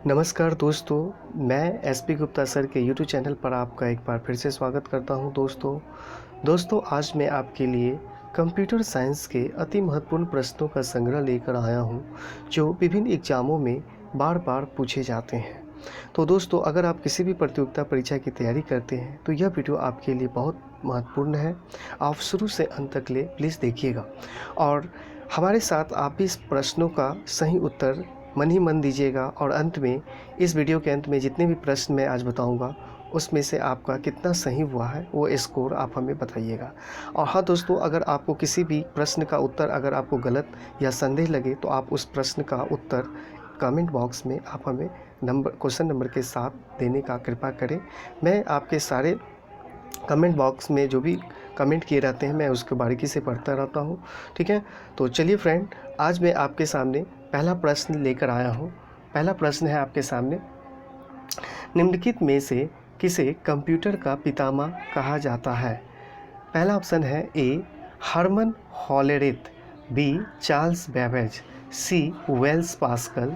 नमस्कार दोस्तों, मैं एसपी गुप्ता सर के यूट्यूब चैनल पर आपका एक बार फिर से स्वागत करता हूं। दोस्तों आज मैं आपके लिए कंप्यूटर साइंस के अति महत्वपूर्ण प्रश्नों का संग्रह लेकर आया हूं, जो विभिन्न एग्ज़ामों में बार बार पूछे जाते हैं। तो दोस्तों, अगर आप किसी भी प्रतियोगिता परीक्षा की तैयारी करते हैं तो यह वीडियो आपके लिए बहुत महत्वपूर्ण है। आप शुरू से अंत तक प्लीज़ देखिएगा और हमारे साथ आप इस प्रश्नों का सही उत्तर मन ही मन दीजिएगा। और अंत में, इस वीडियो के अंत में जितने भी प्रश्न मैं आज बताऊंगा उसमें से आपका कितना सही हुआ है वो स्कोर आप हमें बताइएगा। और हाँ दोस्तों, अगर आपको किसी भी प्रश्न का उत्तर अगर आपको गलत या संदेह लगे तो आप उस प्रश्न का उत्तर कमेंट बॉक्स में आप हमें क्वेश्चन नंबर के साथ देने का कृपा करें। मैं आपके सारे कमेंट बॉक्स में जो भी कमेंट किए रहते हैं मैं उसको बारीकी से पढ़ता रहता हूँ। ठीक है, तो चलिए फ्रेंड, आज मैं आपके सामने पहला प्रश्न लेकर आया हूँ। पहला प्रश्न है आपके सामने, निम्नलिखित में से किसे कंप्यूटर का पितामह कहा जाता है? पहला ऑप्शन है A Herman Hollerith, B Charles Babbage, C Blaise Pascal,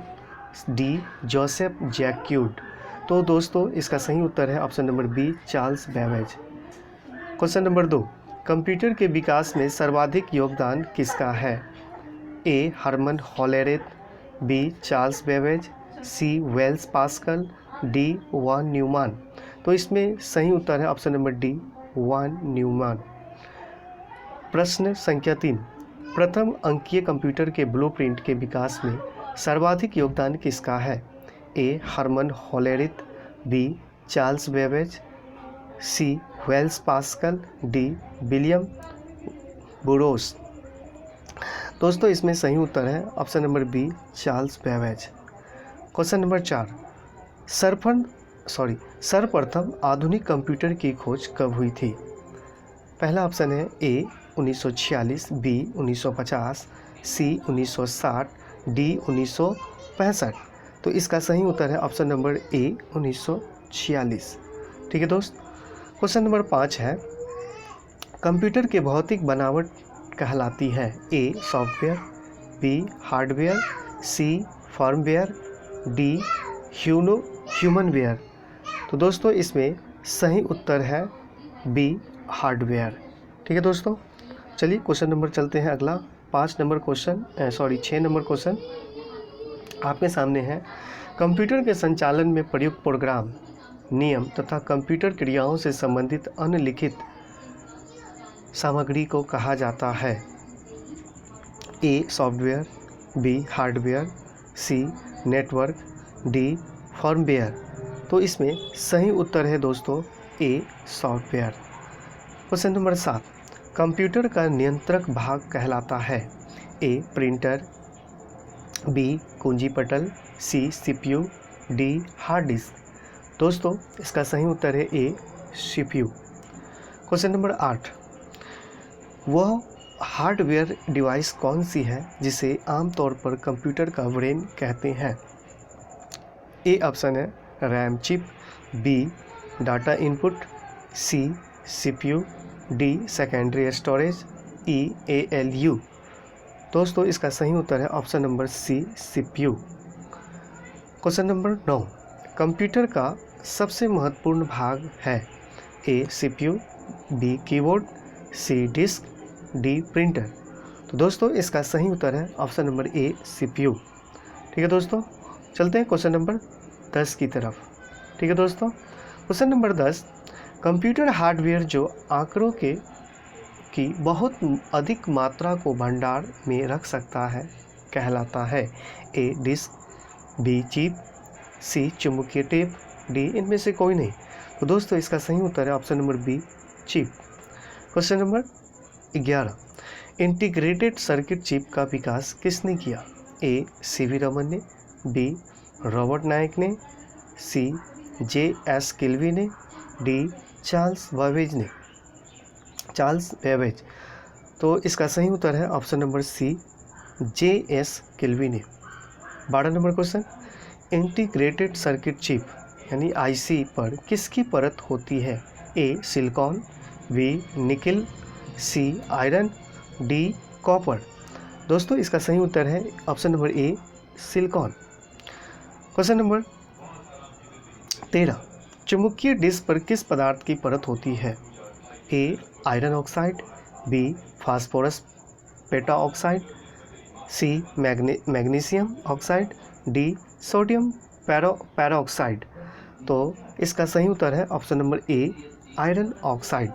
D Joseph Jacquard. तो दोस्तों, इसका सही उत्तर है option number B Charles Babbage. Question number 2, computer के विकास में सर्वाधिक योगदान किसका है? A Herman Hollerith, B Charles Babbage, C Blaise Pascal, D von Neumann. तो इसमें सही उत्तर है option number D von Neumann. प्रश्न संख्या 3, प्रथम अंकीय कंप्यूटर के ब्लूप्रिंट के विकास में सर्वाधिक योगदान किसका है? A Herman Hollerith, B Charles Babbage, C Blaise Pascal, D William Burroughs. दोस्तों, इसमें सही उत्तर है option number B Charles Babbage. Question number 4, सर्वप्रथम आधुनिक कंप्यूटर की खोज कब हुई थी? पहला ऑप्शन है ए 1946, बी 1950, सी 1960, डी 1965। तो इसका सही उत्तर है ऑप्शन नंबर ए 1946। ठीक है दोस्त। क्वेश्चन नंबर 5 है, कंप्यूटर के भौतिक बनावट कहलाती है? A software, B hardware, C firmware, D humanware. तो दोस्तों, इसमें सही उत्तर है बी हार्डवेयर। ठीक है दोस्तों, चलिए क्वेश्चन नंबर चलते हैं अगला। 6 नंबर क्वेश्चन आपके सामने है, कंप्यूटर के संचालन में प्रयुक्त प्रोग्राम, नियम तथा कंप्यूटर क्रियाओं से संबंधित अन्य लिखित सामग्री को कहा जाता है? A software, B hardware, C network, D firmware. तो इसमें सही उत्तर है दोस्तों A software. Question number 7, computer का नियंत्रक भाग कहलाता है? ए प्रिंटर, बी कुंजी पटल, C CPU, D hard disk. दोस्तों, इसका सही उत्तर है ए सीपीयू। क्वेश्चन नंबर 8, वह हार्डवेयर डिवाइस कौन सी है जिसे आमतौर पर कंप्यूटर का ब्रेन कहते हैं? ए ऑप्शन है RAM chip, B data input, C CPU, D secondary storage, E ALU. दोस्तों, इसका सही उत्तर है option number C CPU. Question number 9, computer का सबसे महत्वपूर्ण भाग है? A CPU, B keyboard, C disk, D printer. तो दोस्तों, इसका सही उत्तर है ऑप्शन नंबर ए सीपीयू। ठीक है दोस्तों, चलते हैं क्वेश्चन नंबर 10 की तरफ। ठीक है दोस्तों, क्वेश्चन नंबर 10, कंप्यूटर हार्डवेयर जो आंकड़ों की बहुत अधिक मात्रा को भंडार में रख सकता है कहलाता है? ए डिस्क, बी चिप, सी चुंबकीय टेप, डी इनमें से कोई नहीं। तो दोस्तों, इसका सही उत्तर है option number B chip. Question number 11, integrated circuit chip का विकास किसने किया? ए सीवी रमन ने, बी रॉबर्ट नायक ने, सी जे.एस. किल्वी ने, डी चार्ल्स बेबेज। तो इसका सही उत्तर है option number C J S. Kilby ने। 12 number question, integrated circuit chip यानी आईसी पर किसकी परत होती है? A silicon, B nickel, C iron, D copper. दोस्तों, इसका सही उत्तर है option number A silicon. Question number 13 चुंबकीय डिस्क पर किस पदार्थ की परत होती है? A iron oxide, B phosphorus penta oxide, C magnesium oxide, D sodium peroxide. तो इसका सही उत्तर है option number A iron oxide.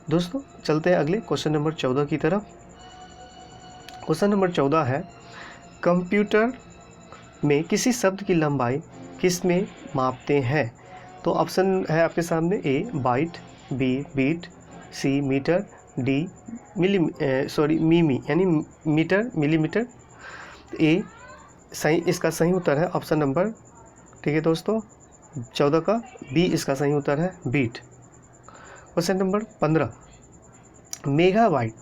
दोस्तों चलते हैं अगले क्वेश्चन नंबर 14 की तरफ। क्वेश्चन नंबर 14 है, कंप्यूटर में किसी शब्द की लंबाई किस में मापते हैं? तो ऑप्शन है आपके सामने, A byte, B bit, C metre, D मीमी यानी मीटर मिलीमीटर। ए सही, इसका सही उत्तर है ऑप्शन नंबर, ठीक है दोस्तों, 14 का बी इसका सही उत्तर है, बीट। क्वेश्चन नंबर 15 मेगाबाइट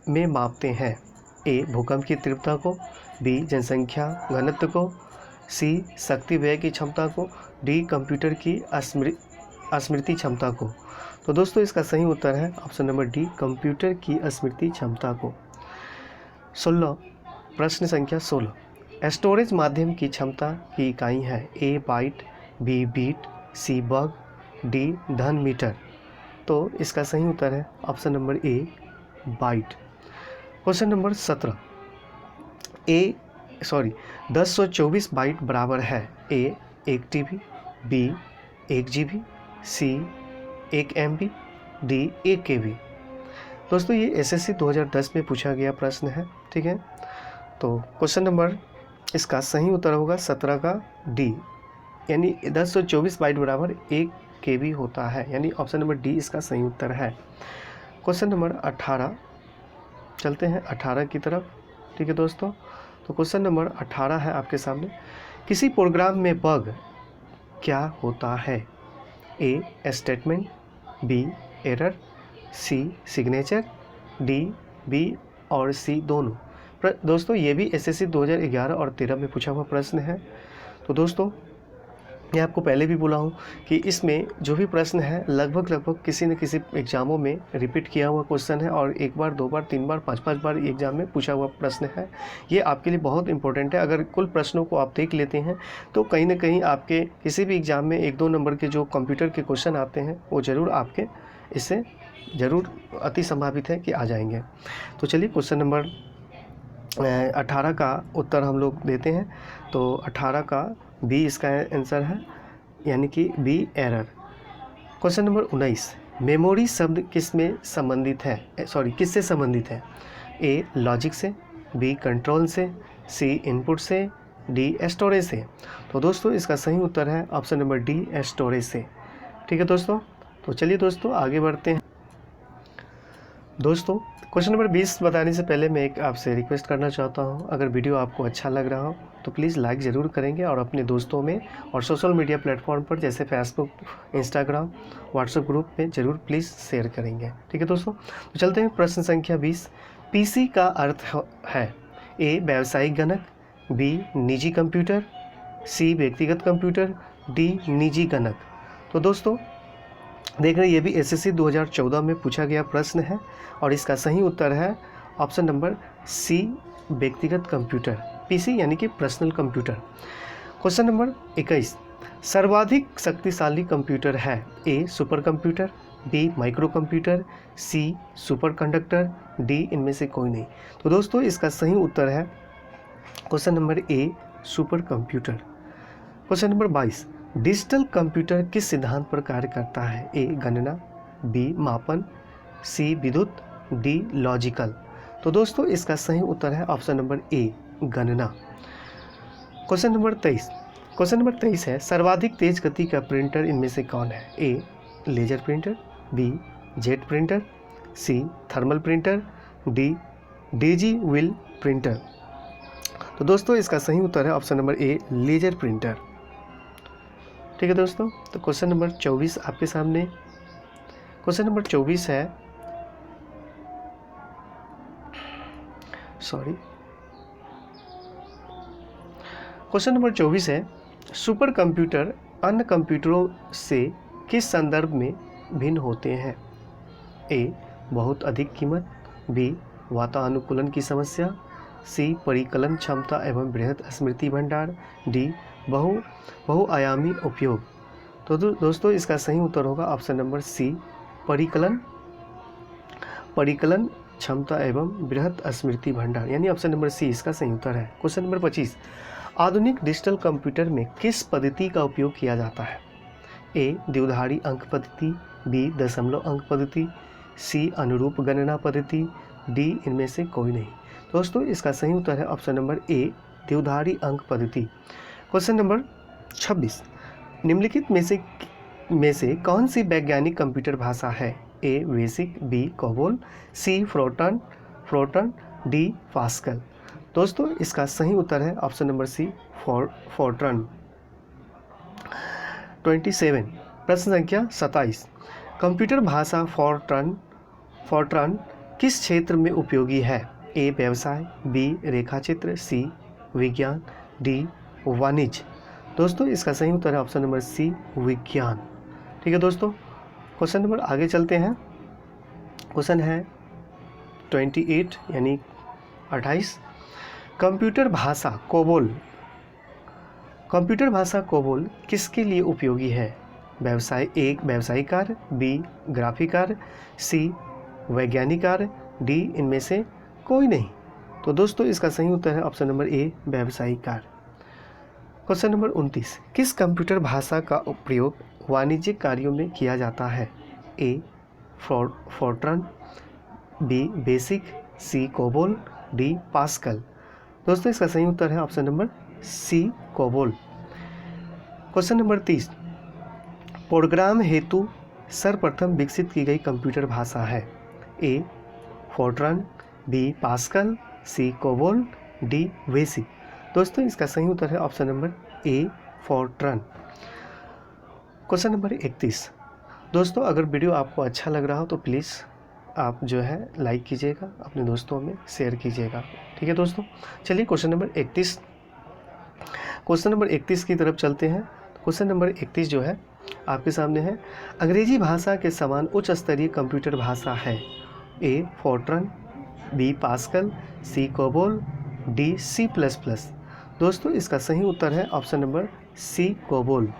में मापते हैं? ए भूकंप की तीव्रता को, बी जनसंख्या घनत्व को, सी शक्ति व्यय की क्षमता को, डी कंप्यूटर की स्मृति क्षमता को। तो दोस्तों इसका सही उत्तर है ऑप्शन नंबर डी कंप्यूटर की स्मृति क्षमता को। 16 प्रश्न संख्या 16 स्टोरेज माध्यम की क्षमता की इकाई है? A byte, B bit, C bug, D धन मीटर। तो इसका सही उत्तर है option number A byte. Question number 17 1024 byte बराबर है? A 1 TB, B 1 GB, C 1 MB, D 1 KB। दोस्तों ये SSC 2010 में पूछा गया प्रश्न है, ठीक है। तो क्वेश्चन नंबर इसका सही उत्तर होगा 17 का डी, यानी 1024 बाइट बराबर 1 KB होता है, यानी ऑप्शन नंबर डी इसका सही उत्तर है। क्वेश्चन नंबर 18 चलते हैं 18 की तरफ, ठीक है दोस्तों। तो क्वेश्चन नंबर 18 है आपके सामने, किसी प्रोग्राम में बग क्या होता है? A statement, B error, C signature, D B और सी दोनों। दोस्तों ये भी SSC 2011 और 13 में पूछा हुआ प्रश्न है। तो दोस्तों मैं आपको पहले भी बोला हूँ कि इसमें जो भी प्रश्न है लगभग किसी न किसी एग्ज़ामों में रिपीट किया हुआ क्वेश्चन है, और एक बार, 2 बार, 3 बार, 5 बार एग्ज़ाम में पूछा हुआ प्रश्न है। ये आपके लिए बहुत इंपॉर्टेंट है। अगर कुल प्रश्नों को आप देख लेते हैं तो कहीं ना कहीं आपके किसी भी एग्ज़ाम में 1-2 नंबर के जो कंप्यूटर के क्वेश्चन आते हैं वो ज़रूर आपके इससे ज़रूर अति संभावित है कि आ जाएंगे। तो चलिए क्वेश्चन नंबर 18 का उत्तर हम लोग देते हैं। तो 18 का बी इसका आंसर है, यानी कि B error. Question number 19 memory शब्द किससे संबंधित है? ए लॉजिक से, बी कंट्रोल से, सी इनपुट से, डी स्टोरेज से। तो दोस्तों इसका सही उत्तर है ऑप्शन नंबर डी स्टोरेज से, ठीक है दोस्तों। तो चलिए दोस्तों आगे बढ़ते हैं। दोस्तों क्वेश्चन नंबर 20 बताने से पहले मैं एक आपसे रिक्वेस्ट करना चाहता हूं, अगर वीडियो आपको अच्छा लग रहा हो तो प्लीज़ लाइक ज़रूर करेंगे और अपने दोस्तों में और सोशल मीडिया प्लेटफॉर्म पर जैसे फेसबुक, इंस्टाग्राम, व्हाट्सएप ग्रुप में ज़रूर प्लीज़ शेयर करेंगे, ठीक है दोस्तों। तो चलते हैं प्रश्न संख्या 20 PC का अर्थ है? ए व्यावसायिक गणक, बी निजी कंप्यूटर, सी व्यक्तिगत कंप्यूटर, डी निजी गणक। तो दोस्तों देख रहे हैं ये भी SSC 2014 में पूछा गया प्रश्न है, और इसका सही उत्तर है ऑप्शन नंबर सी व्यक्तिगत कंप्यूटर, PC यानी कि पर्सनल कंप्यूटर। क्वेश्चन नंबर 21 सर्वाधिक शक्तिशाली कंप्यूटर है? A super computer, B micro computer, C super conductor, D इनमें से कोई नहीं। तो दोस्तों इसका सही उत्तर है question number A super computer. Question number 22 digital computer किस सिद्धांत पर कार्य करता है? ए गणना, बी मापन, सी विद्युत, डी लॉजिकल। तो दोस्तों इसका सही उत्तर है ऑप्शन नंबर ए गणना। क्वेश्चन नंबर 23 है सर्वाधिक तेज गति का प्रिंटर इनमें से कौन है? A laser printer, B jet printer, C thermal printer, D daisy wheel printer. तो दोस्तों इसका सही उत्तर है option number A laser printer, ठीक है दोस्तों। तो क्वेश्चन नंबर 24 आपके सामने, क्वेश्चन नंबर 24 है क्वेश्चन नंबर 24 है सुपर कंप्यूटर अन्य कंप्यूटरों से किस संदर्भ में भिन्न होते हैं? ए बहुत अधिक कीमत, बी वातानुकूलन की समस्या, सी परिकलन क्षमता एवं बृहद स्मृति भंडार, डी बहुआयामी उपयोग। तो दोस्तों इसका सही उत्तर होगा ऑप्शन नंबर सी, परिकलन परिकलन क्षमता एवं बृहत स्मृति भंडार, यानी ऑप्शन नंबर सी इसका सही उत्तर है। क्वेश्चन नंबर 25, आधुनिक डिजिटल कंप्यूटर में किस पद्धति का उपयोग किया जाता है? ए द्विधारी अंक पद्धति, बी दशमलव अंक पद्धति, सी अनुरूप गणना पद्धति, डी इनमें से कोई नहीं। दोस्तों इसका सही उत्तर है ऑप्शन नंबर ए, द्विधारी अंक पद्धति। क्वेश्चन नंबर 26, निम्नलिखित में से कौन सी वैज्ञानिक कंप्यूटर भाषा है? A BASIC, B COBOL, C Fortran, D Pascal. दोस्तों इसका सही उत्तर है ऑप्शन नंबर सी, फोर्ट्रन। 27, प्रश्न संख्या 27, कंप्यूटर भाषा फोर्ट्रन किस क्षेत्र में उपयोगी है? ए व्यवसाय, बी रेखाचित्र, सी विज्ञान, डी वाणिज्य। दोस्तों इसका सही उत्तर है ऑप्शन नंबर सी, विज्ञान। ठीक है दोस्तों, क्वेश्चन नंबर आगे चलते हैं। क्वेश्चन है 28 यानी 28, कंप्यूटर भाषा कोबोल किसके लिए उपयोगी है? व्यवसाय, एक व्यावसायिक कार्य, बी ग्राफिक कार्य, सी वैज्ञानिक कार्य, डी इनमें से कोई नहीं। तो दोस्तों इसका सही उत्तर है ऑप्शन नंबर ए, व्यावसायिक कार्य। क्वेश्चन नंबर 29, किस कंप्यूटर भाषा का प्रयोग वाणिज्यिक कार्यों में किया जाता है? A Fortran, B BASIC, C COBOL, D Pascal. दोस्तों इसका सही उत्तर है option number C, COBOL. Question number 30, program हेतु सर्वप्रथम विकसित की गई कंप्यूटर भाषा है? A Fortran, B Pascal, C COBOL, D BASIC. दोस्तों इसका सही उत्तर है option number A, Fortran. Question number 31, दोस्तों अगर वीडियो आपको अच्छा लग रहा हो तो प्लीज़ आप जो है लाइक कीजिएगा, अपने दोस्तों में शेयर कीजिएगा। ठीक है दोस्तों, चलिए क्वेश्चन नंबर 31 की तरफ चलते हैं। क्वेश्चन नंबर 31 जो है आपके सामने है, अंग्रेजी भाषा के समान उच्च स्तरीय कंप्यूटर भाषा है? A Fortran, B Pascal, C COBOL, D C plus plus. दोस्तों इसका सही उत्तर है option number C, COBOL.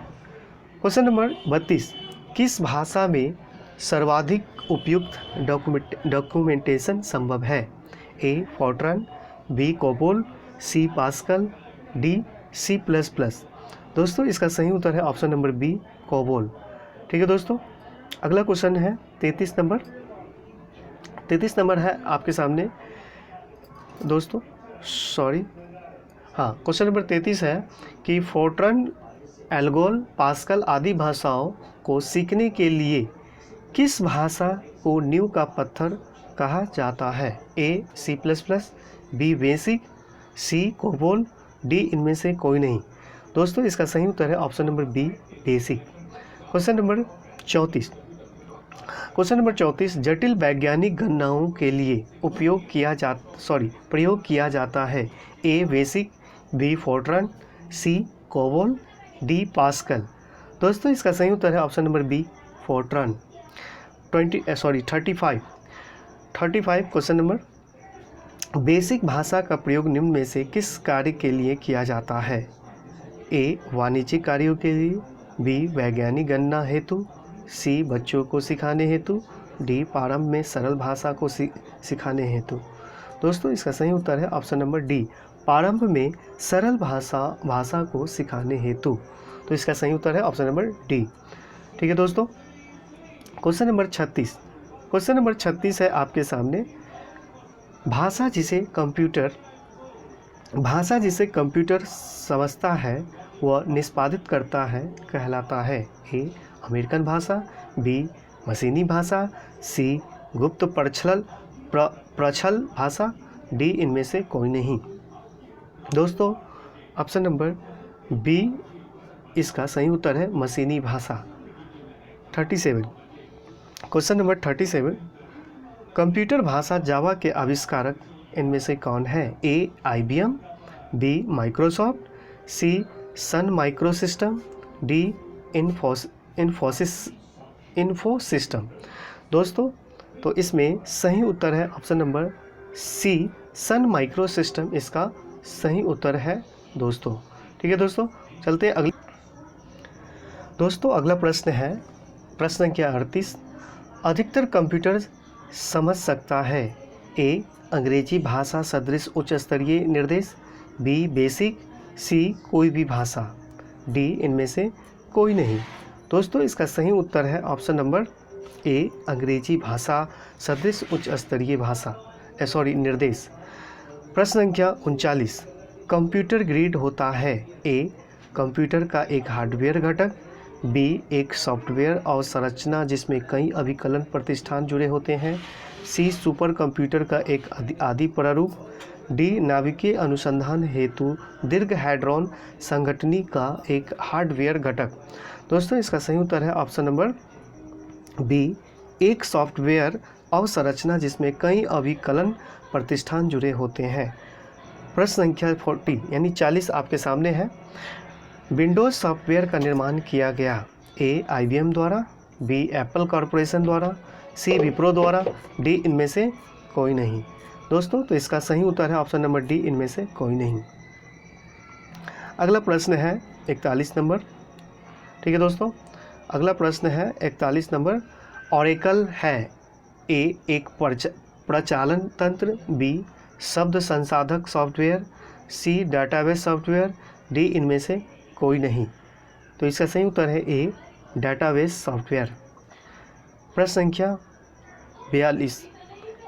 Question number 32, किस भाषा में सर्वाधिक उपयुक्त डॉक्यूमेंटेशन संभव है? A Fortran, B COBOL, C Pascal, D C plus plus. दोस्तों इसका सही उत्तर है ऑप्शन नंबर बी, कोबोल। ठीक है दोस्तों, अगला क्वेश्चन है 33 नंबर है आपके सामने दोस्तों, क्वेश्चन नंबर 33 है कि फोर्ट्रन, एल्गोल, पास्कल आदि भाषाओं को सीखने के लिए किस भाषा को नींव का पत्थर कहा जाता है? A C plus plus, B BASIC, C COBOL, D इनमें से कोई नहीं। दोस्तों इसका सही उत्तर है option number B, BASIC. Question number 34, जटिल वैज्ञानिक गणनाओं के लिए प्रयोग किया जाता है? A BASIC, B Fortran, C COBOL, D Pascal. दोस्तों इसका सही उत्तर है option number B, Fortran. 35 question number, BASIC भाषा का प्रयोग निम्न में से किस कार्य के लिए किया जाता है? ए वाणिज्यिक कार्यों के लिए, बी वैज्ञानिक गणना हेतु, सी बच्चों को सिखाने हेतु, डी प्रारंभ में सरल भाषा को सिखाने हेतु। दोस्तों इसका सही उत्तर है ऑप्शन नंबर डी, प्रारंभ में सरल भाषा को सिखाने हेतु। तो इसका सही उत्तर है ऑप्शन नंबर डी। ठीक है दोस्तों, क्वेश्चन नंबर 36 है आपके सामने, भाषा जिसे कंप्यूटर समझता है वह निष्पादित करता है कहलाता है? ए अमेरिकन भाषा, बी मशीनी भाषा, सी गुप्त प्रच्छल भाषा, डी इनमें से कोई नहीं। दोस्तों ऑप्शन नंबर बी इसका सही उत्तर है, मशीनी भाषा। 37 क्वेश्चन नंबर 37, कंप्यूटर भाषा जावा के आविष्कारक इनमें से कौन है? ए IBM, बी माइक्रोसॉफ्ट, सी सन माइक्रोसिस्टम, डी इन्फोसिस्टम। दोस्तों तो इसमें सही उत्तर है ऑप्शन नंबर सी, सन माइक्रोसिस्टम इसका सही उत्तर है दोस्तों। ठीक है दोस्तों, चलते हैं दोस्तों अगला प्रश्न है प्रश्न संख्या 38। अधिकतर कंप्यूटर समझ सकता है ए अंग्रेजी भाषा सदृश उच्च स्तरीय निर्देश, बी बेसिक, सी कोई भी भाषा, डी इनमें से कोई नहीं। दोस्तों इसका सही उत्तर है ऑप्शन नंबर ए अंग्रेजी भाषा सदृश उच्च स्तरीय भाषा निर्देश। प्रश्न संख्या 39। कंप्यूटर ग्रिड होता है ए कंप्यूटर का एक हार्डवेयर घटक, बी एक सॉफ्टवेयर और संरचना जिसमें कई अभिकलन प्रतिष्ठान जुड़े होते हैं, सी सुपर कंप्यूटर का एक आदि प्रारूप, डी नाभिकीय अनुसंधान हेतु दीर्घ हैड्रॉन संगठनी का एक हार्डवेयर घटक। दोस्तों इसका सही उत्तर है ऑप्शन नंबर बी एक सॉफ्टवेयर और संरचना जिसमें कई अभिकलन प्रतिष्ठान जुड़े होते हैं। प्रश्न संख्या 40 यानी 40 आपके सामने है। विंडोज़ सॉफ्टवेयर का निर्माण किया गया ए IBM द्वारा, बी एप्पल कॉरपोरेशन द्वारा, सी विप्रो द्वारा, डी इनमें से कोई नहीं। दोस्तों तो इसका सही उत्तर है ऑप्शन नंबर डी इनमें से कोई नहीं। अगला प्रश्न है 41 नंबर। ठीक है दोस्तों, अगला प्रश्न है 41 नंबर। ऑरेकल है ए एक प्रचालन तंत्र, बी शब्द संसाधक सॉफ्टवेयर, सी डाटाबेस सॉफ्टवेयर, डी इनमें से कोई नहीं। तो इसका सही उत्तर है ए डाटाबेस सॉफ्टवेयर। प्रश्न संख्या 42।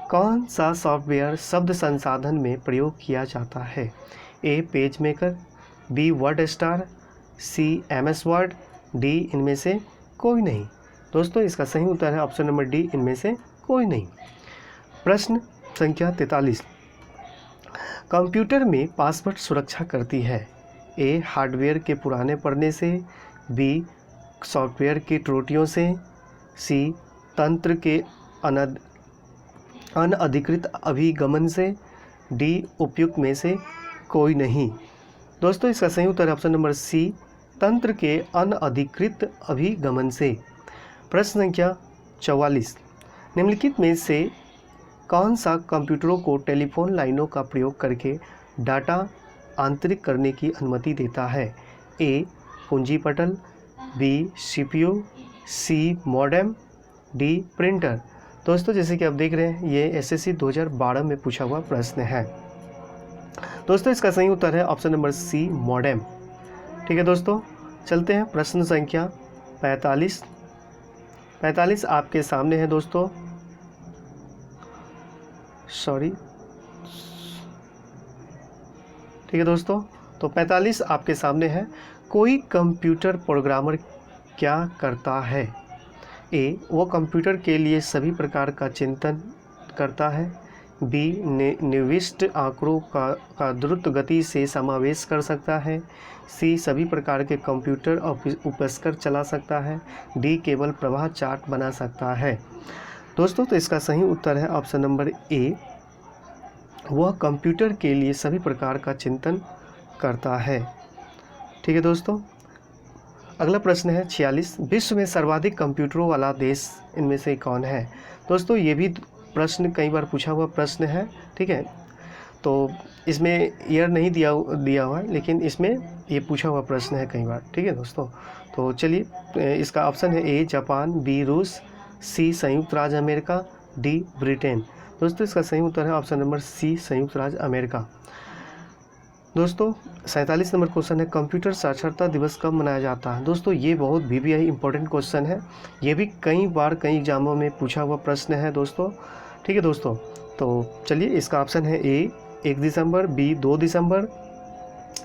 कौन सा सॉफ्टवेयर शब्द संसाधन में प्रयोग किया जाता है A PageMaker, B WordStar, C MS Word, D इनमें से कोई नहीं। दोस्तों इसका सही उत्तर है ऑप्शन नंबर डी इनमें से कोई नहीं। प्रश्न संख्या 43। कंप्यूटर में पासवर्ड सुरक्षा करती है ए हार्डवेयर के पुराने पढ़ने से, बी सॉफ्टवेयर की त्रुटियों से, सी तंत्र के अनधिकृत अभिगमन से, डी उपयुक्त में से कोई नहीं। दोस्तों इसका सही उत्तर है ऑप्शन नंबर सी तंत्र के अनधिकृत अभिगमन से। प्रश्न संख्या 44। निम्नलिखित में से कौन सा कंप्यूटरों को टेलीफोन लाइनों का प्रयोग करके डाटा आंतरिक करने की अनुमति देता है ए कुंजी पटल, बी CPU, सी मॉडेम, डी प्रिंटर। दोस्तों जैसे कि आप देख रहे हैं ये SSC 2012 में पूछा हुआ प्रश्न है। दोस्तों इसका सही उत्तर है ऑप्शन नंबर सी मॉडेम। ठीक है दोस्तों, चलते हैं प्रश्न संख्या 45। 45 आपके सामने है दोस्तों, सॉरी। ठीक है दोस्तों, तो 45 आपके सामने है। कोई कंप्यूटर प्रोग्रामर क्या करता है ए वो कंप्यूटर के लिए सभी प्रकार का चिंतन करता है, बी निविष्ट आंकड़ों का द्रुत गति से समावेश कर सकता है, सी सभी प्रकार के कंप्यूटर उपस्कर चला सकता है, डी केवल प्रवाह चार्ट बना सकता है। दोस्तों तो इसका सही उत्तर है ऑप्शन नंबर ए वह कंप्यूटर के लिए सभी प्रकार का चिंतन करता है। ठीक है दोस्तों, अगला प्रश्न है 46। विश्व में सर्वाधिक कंप्यूटरों वाला देश इनमें से कौन है। दोस्तों ये भी प्रश्न कई बार पूछा हुआ प्रश्न है। ठीक है, तो इसमें ईयर नहीं दिया हुआ है, लेकिन इसमें ये पूछा हुआ प्रश्न है कई बार। ठीक है दोस्तों, तो चलिए इसका ऑप्शन है ए जापान, बी रूस, सी संयुक्त राज्य अमेरिका, डी ब्रिटेन। दोस्तों इसका सही उत्तर है ऑप्शन नंबर सी संयुक्त राज्य अमेरिका। दोस्तों 47 नंबर क्वेश्चन है कंप्यूटर साक्षरता दिवस कब मनाया जाता है। दोस्तों ये बहुत VBI इंपॉर्टेंट क्वेश्चन है, ये भी कई बार कई एग्जामों में पूछा हुआ प्रश्न है दोस्तों। ठीक है दोस्तों, तो चलिए इसका ऑप्शन है A 1 December, B 2 December,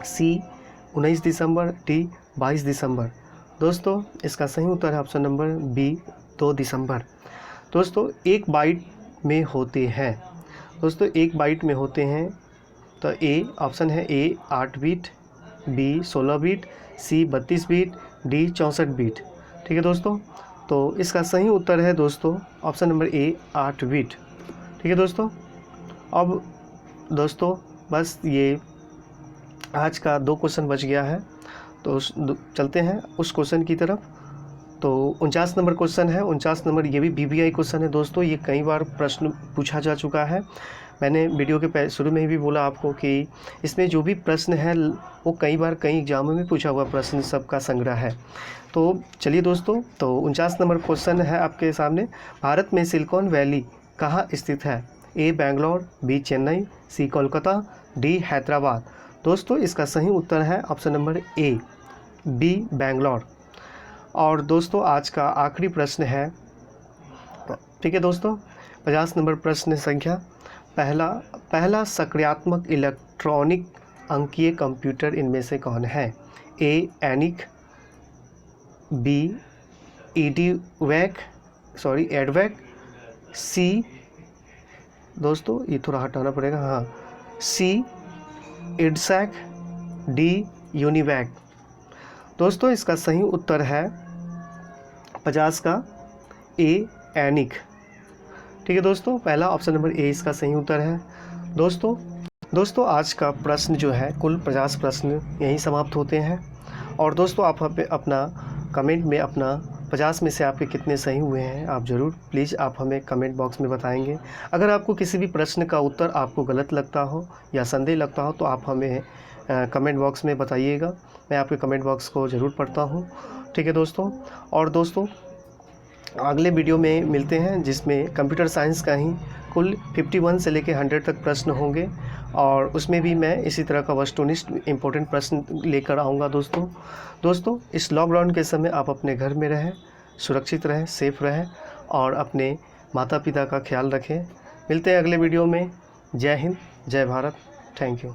C 19 December, D 22 दिसंबर। दोस्तों इसका सही उत्तर है ऑप्शन नंबर बी 2 दिसंबर। दोस्तों 1 बाइट में होते हैं। दोस्तों 1 बाइट में होते हैं तो ए ऑप्शन है ए 8 बिट, बी 16 बिट, सी 32 बिट, डी 64 बिट। ठीक है दोस्तों, तो इसका सही उत्तर है दोस्तों ऑप्शन नंबर ए 8 बिट। ठीक है दोस्तों, अब दोस्तों बस ये आज का 2 क्वेश्चन बच गया है, तो चलते हैं उस क्वेश्चन की तरफ। तो 49 नंबर क्वेश्चन है, 49 नंबर ये भी BBI क्वेश्चन है दोस्तों। ये कई बार प्रश्न पूछा जा चुका है। मैंने वीडियो के शुरू में ही भी बोला आपको कि इसमें जो भी प्रश्न है वो कई बार कई एग्जामों में पूछा हुआ प्रश्न सबका संग्रह है। तो चलिए दोस्तों, तो 49 नंबर क्वेश्चन है आपके सामने। भारत में सिलिकॉन वैली कहाँ स्थित है? A Bangalore, B Chennai, C Kolkata, D Hyderabad. दोस्तों इसका सही उत्तर है option number A, B Bangalore. और दोस्तों आज का आखिरी प्रश्न है, ठीक है दोस्तों, 50 नंबर प्रश्न संख्या। पहला सक्रियात्मक इलेक्ट्रॉनिक अंकीय कंप्यूटर इनमें से कौन है? A एनिक, B एडवैक, C दोस्तों ये थोड़ा हटाना पड़ेगा, हाँ, C इडसैक, D यूनिवैक। दोस्तों इसका सही उत्तर है 50 का A एनिक। ठीक है दोस्तों, पहला ऑप्शन नंबर A इसका सही उत्तर है। दोस्तों आज का प्रश्न जो है, कुल 50 प्रश्न यहीं समाप्त होते हैं। और दोस्तों आप अपना कमेंट में अपना 50 में से आपके कितने सही हुए हैं आप ज़रूर प्लीज़ आप हमें कमेंट बॉक्स में बताएंगे। अगर आपको किसी भी प्रश्न का उत्तर आपको गलत लगता हो या संदेह लगता हो तो आप हमें कमेंट बॉक्स में बताइएगा। मैं आपके कमेंट बॉक्स को ज़रूर पढ़ता हूँ। ठीक है दोस्तों, और दोस्तों अगले वीडियो में मिलते हैं जिसमें कंप्यूटर साइंस का ही कुल 51 से लेकर 100 तक प्रश्न होंगे, और उसमें भी मैं इसी तरह का वस्तुनिष्ठ इम्पोर्टेंट प्रश्न लेकर आऊँगा दोस्तों इस लॉकडाउन के समय आप अपने घर में रहें, सुरक्षित रहें, सेफ रहें और अपने माता पिता का ख्याल रखें। मिलते हैं अगले वीडियो में। जय हिंद, जय भारत, थैंक यू।